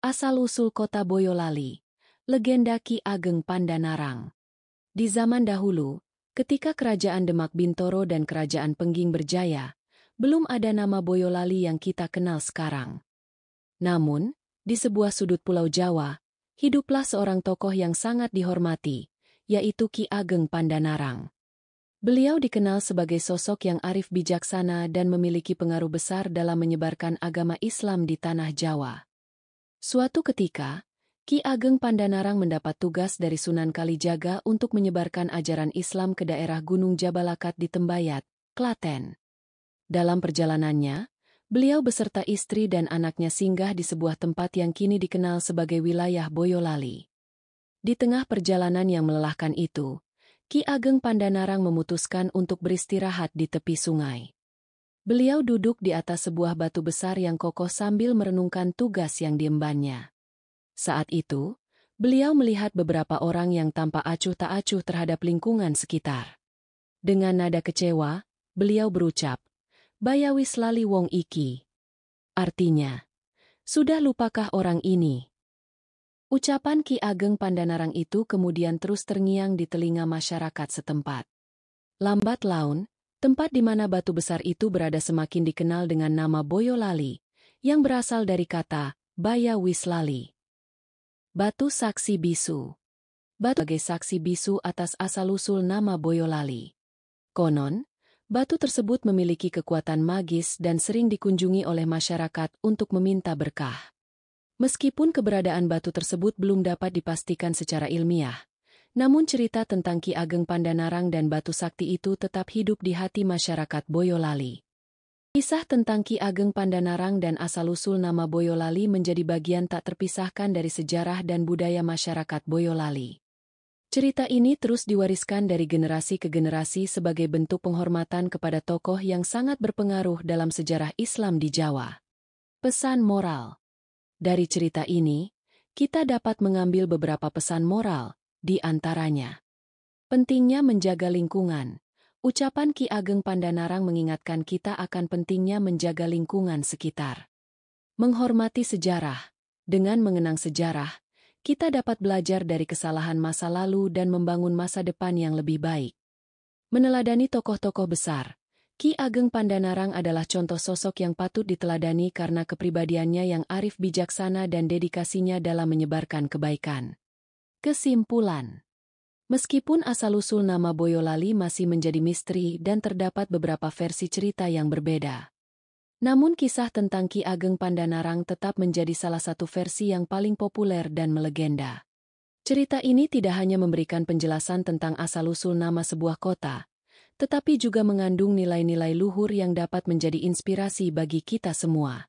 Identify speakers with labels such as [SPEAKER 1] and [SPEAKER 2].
[SPEAKER 1] Asal-usul kota Boyolali, legenda Ki Ageng Pandanarang. Di zaman dahulu, ketika Kerajaan Demak Bintoro dan Kerajaan Pengging berjaya, belum ada nama Boyolali yang kita kenal sekarang. Namun, di sebuah sudut Pulau Jawa, hiduplah seorang tokoh yang sangat dihormati, yaitu Ki Ageng Pandanarang. Beliau dikenal sebagai sosok yang arif bijaksana dan memiliki pengaruh besar dalam menyebarkan agama Islam di tanah Jawa. Suatu ketika, Ki Ageng Pandanarang mendapat tugas dari Sunan Kalijaga untuk menyebarkan ajaran Islam ke daerah Gunung Jabalakat di Tembayat, Klaten. Dalam perjalanannya, beliau beserta istri dan anaknya singgah di sebuah tempat yang kini dikenal sebagai wilayah Boyolali. Di tengah perjalanan yang melelahkan itu, Ki Ageng Pandanarang memutuskan untuk beristirahat di tepi sungai. Beliau duduk di atas sebuah batu besar yang kokoh sambil merenungkan tugas yang diembannya. Saat itu, beliau melihat beberapa orang yang tampak acuh tak acuh terhadap lingkungan sekitar. Dengan nada kecewa, beliau berucap, "Baya wis lali wong iki." Artinya, sudah lupakah orang ini? Ucapan Ki Ageng Pandanarang itu kemudian terus terngiang di telinga masyarakat setempat. Lambat laun, tempat di mana batu besar itu berada semakin dikenal dengan nama Boyolali, yang berasal dari kata Baya wis lali. Batu saksi bisu. Batu sebagai saksi bisu atas asal-usul nama Boyolali. Konon, batu tersebut memiliki kekuatan magis dan sering dikunjungi oleh masyarakat untuk meminta berkah. Meskipun keberadaan batu tersebut belum dapat dipastikan secara ilmiah, namun cerita tentang Ki Ageng Pandanarang dan batu sakti itu tetap hidup di hati masyarakat Boyolali. Kisah tentang Ki Ageng Pandanarang dan asal-usul nama Boyolali menjadi bagian tak terpisahkan dari sejarah dan budaya masyarakat Boyolali. Cerita ini terus diwariskan dari generasi ke generasi sebagai bentuk penghormatan kepada tokoh yang sangat berpengaruh dalam sejarah Islam di Jawa. Pesan moral. Dari cerita ini, kita dapat mengambil beberapa pesan moral, di antaranya. Pentingnya menjaga lingkungan. Ucapan Ki Ageng Pandanarang mengingatkan kita akan pentingnya menjaga lingkungan sekitar. Menghormati sejarah. Dengan mengenang sejarah, kita dapat belajar dari kesalahan masa lalu dan membangun masa depan yang lebih baik. Meneladani tokoh-tokoh besar. Ki Ageng Pandanarang adalah contoh sosok yang patut diteladani karena kepribadiannya yang arif bijaksana dan dedikasinya dalam menyebarkan kebaikan. Kesimpulan. Meskipun asal-usul nama Boyolali masih menjadi misteri dan terdapat beberapa versi cerita yang berbeda, namun kisah tentang Ki Ageng Pandanarang tetap menjadi salah satu versi yang paling populer dan melegenda. Cerita ini tidak hanya memberikan penjelasan tentang asal-usul nama sebuah kota, tetapi juga mengandung nilai-nilai luhur yang dapat menjadi inspirasi bagi kita semua.